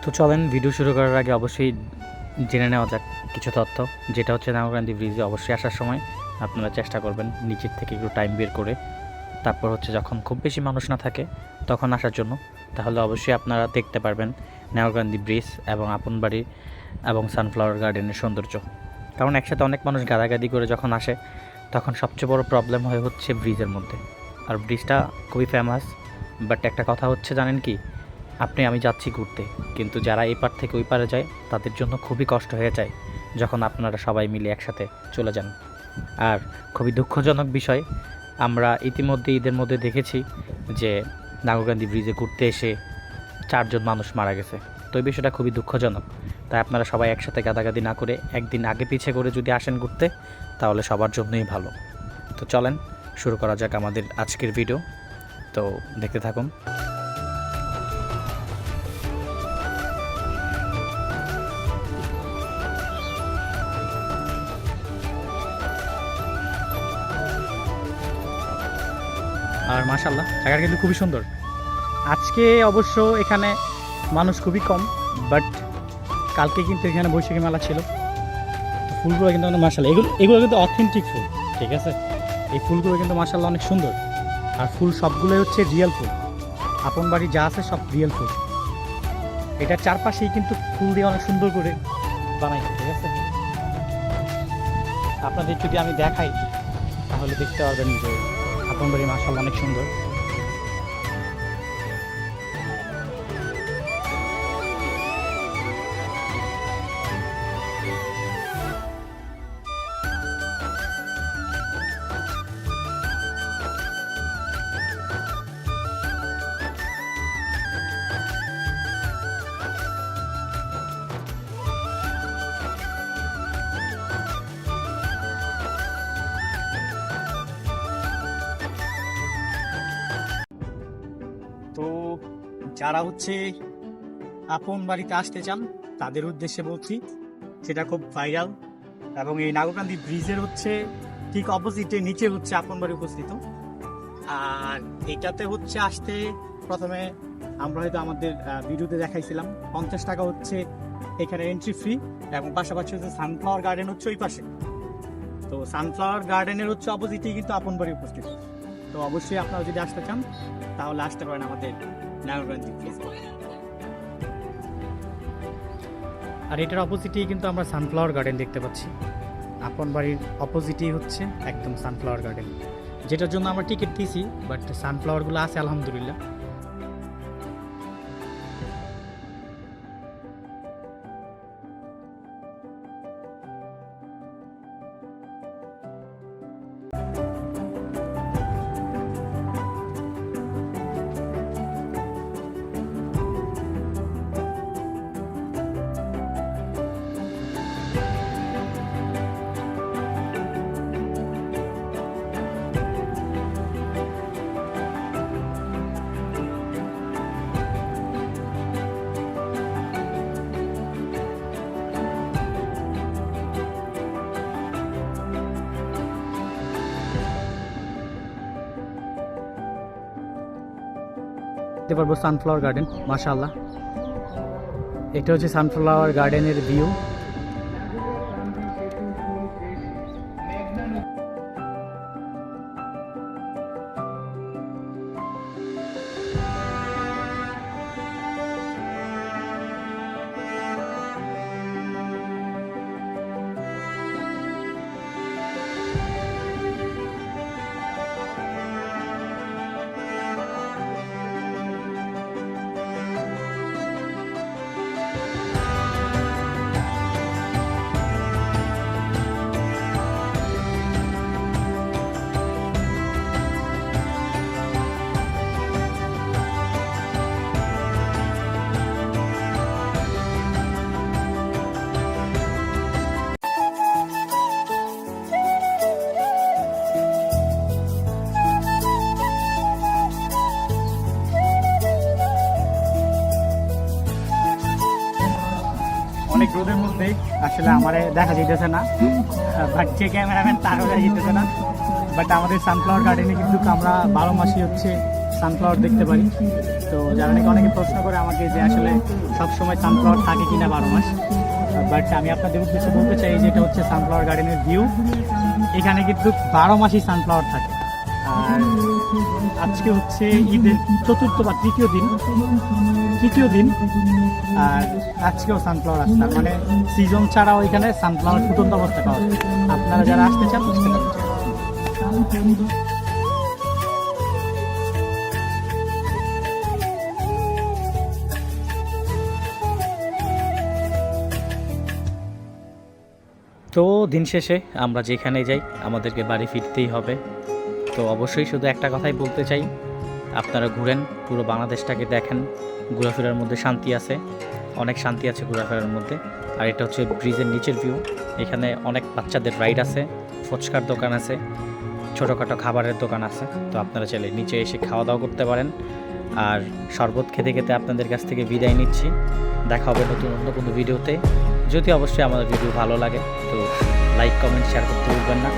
তো চলেন ভিডিও শুরু করার আগে অবশ্যই জেনে নেওয়া যাক কিছু তথ্য, যেটা হচ্ছে নাগরকান্দি ব্রিজে অবশ্যই আসার সময় আপনারা চেষ্টা করবেন নিচের থেকে একটু টাইম বের করে, তারপর হচ্ছে যখন খুব বেশি মানুষ না থাকে তখন আসার জন্য। তাহলে অবশ্যই আপনারা দেখতে পারবেন নাগরকান্দি ব্রিজ এবং আপনবাড়ি এবং সানফ্লাওয়ার গার্ডেনের সৌন্দর্য। কারণ একসাথে অনেক মানুষ গাদাগাদি করে যখন আসে তখন সবচেয়ে বড় প্রবলেম হচ্ছে ব্রিজের মধ্যে। আর ব্রিজটা খুবই ফেমাস, বাট একটা কথা হচ্ছে জানেন কি, আমি যাচ্ছি ঘুরতে, কিন্তু যারা এই পার থেকে ওই পারে যায় তাদের জন্য খুবই কষ্ট হয়ে যায় যখন আপনারা সবাই মিলে একসাথে চলে যান। আর খুবই দুঃখজনক বিষয়, আমরা ইতিমধ্যে ঈদের মধ্যে দেখেছি যে নাগরকান্দি ব্রিজে ঘুরতে এসে 4 জন মানুষ মারা গেছে। তো এই বিষয়টা খুবই দুঃখজনক। তাই আপনারা সবাই একসাথে গাদাগাদি না করে একদিন আগে পিছে করে যদি আসেন ঘুরতে, তাহলে সবার জন্যই ভালো। তো চলেন শুরু করা যাক আমাদের আজকের ভিডিও। তো দেখতে থাকুন। আর মাশাআল্লাহ জায়গাটা কিন্তু খুবই সুন্দর। আজকে অবশ্য এখানে মানুষ খুবই কম, বাট কালকে কিন্তু এখানে বৈশাখী মেলা ছিল। ফুলগুলো কিন্তু মাশাআল্লাহ, এগুলো কিন্তু অথেন্টিক ফুল, ঠিক আছে। এই ফুলগুলো কিন্তু মাশাআল্লাহ অনেক সুন্দর। আর ফুল সবগুলোই হচ্ছে রিয়েল ফুল, আপন বাড়ি যা আছে সব রিয়েল ফুল। এটার চারপাশেই কিন্তু ফুল দিয়ে অনেক সুন্দর করে বানাইছে, ঠিক আছে। আপনাদের যদি আমি দেখাই তাহলে দেখতে পারবেন যে আপন বাড়ি মাশাআল্লাহ অনেক সুন্দর। তো যারা হচ্ছে আপন বাড়িতে আসতে চান তাদের উদ্দেশ্যে বলছি, সেটা খুব ভাইরাল। এবং এই নাগরকান্দি ব্রিজের হচ্ছে ঠিক অপোজিটে নিচে হচ্ছে আপন বাড়ি উপস্থিত। আর এটাতে হচ্ছে আসতে প্রথমে আমরা হয়তো আমাদের ভিডিওতে দেখাইছিলাম 50 টাকা হচ্ছে এখানে এন্ট্রি ফ্রি, এবং পাশাপাশি হচ্ছে সানফ্লাওয়ার গার্ডেন হচ্ছে ওই পাশে। তো সানফ্লাওয়ার গার্ডেনের হচ্ছে অপোজিটেই কিন্তু আপন বাড়ি উপস্থিত। তো অবশ্যই আপনারা যদি আসতে চান তাহলে আসতে পারেন আমাদের নাগরকান্দি ব্রিজ। আর এটার অপোজিটেই কিন্তু আমরা সানফ্লাওয়ার গার্ডেন দেখতে পাচ্ছি। আপন বাড়ির অপোজিটেই হচ্ছে একদম সানফ্লাওয়ার গার্ডেন, যেটার জন্য আমরা টিকিট দিয়েছি, বাট সানফ্লাওয়ারগুলো আছে আলহামদুলিল্লাহ। দেখতে পারবো সানফ্লাওয়ার গার্ডেন, মাশাআল্লাহ। এটা হচ্ছে সানফ্লাওয়ার গার্ডেনের ভিউ। অনেক রোদের মধ্যে আসলে আমার দেখা যেতেছে না, বাট যে ক্যামেরাম্যান তারও দেখা যেতেছে না। বাট আমাদের সানফ্লাওয়ার গার্ডেনে কিন্তু আমরা 12 মাসই হচ্ছে সানফ্লাওয়ার দেখতে পারি। তো যারা নাকি অনেকে প্রশ্ন করে আমাকে যে আসলে সবসময় সানফ্লাওয়ার থাকে কিনা 12 মাস, বাট আমি আপনাদের উদ্দেশ্যে বলতে চাই যে এটা হচ্ছে সানফ্লাওয়ার গার্ডেনের ভিউ। এখানে কিন্তু 12 মাসই সানফ্লাওয়ার থাকে। আর আজকে হচ্ছে ঈদের চতুর্থ বা তৃতীয় দিন, আর আজকেও সানফ্লাওয়ার আসছে, তার মানে সিজন ছাড়াও এখানে সানফ্লাওয়ার ফুটন্ত অবস্থা পাওয়া যায়। আপনারা যারা আসতে চান বুঝতে পারছেন। তো দিন শেষে আমরা যেখানে যাই আমাদেরকে বাড়ি ফিরতেই হবে। তো অবশ্যই শুধু একটা কথাই বলতে চাই, আপনারা ঘুরেন, পুরো বাংলাদেশটাকে দেখেন। ঘোরাফেরার মধ্যে শান্তি আছে, অনেক শান্তি আছে ঘোরাফেরার মধ্যে। আর এটা হচ্ছে ব্রিজের নিচের ভিউ। এখানে অনেক বাচ্চাদের রাইড আছে, ফুচকার দোকান আছে, ছোটোখাটো খাবারের দোকান আছে। তো আপনারা চাইলে নিচে এসে খাওয়া দাওয়া করতে পারেন। আর শরবত খেতে খেতে আপনাদের কাছ থেকে বিদায় নিচ্ছি। দেখা হবে নতুন অন্য কোনো ভিডিওতে। যদি অবশ্যই আমাদের ভিডিও ভালো লাগে তো লাইক, কমেন্ট, শেয়ার করতে ভুলবেন না।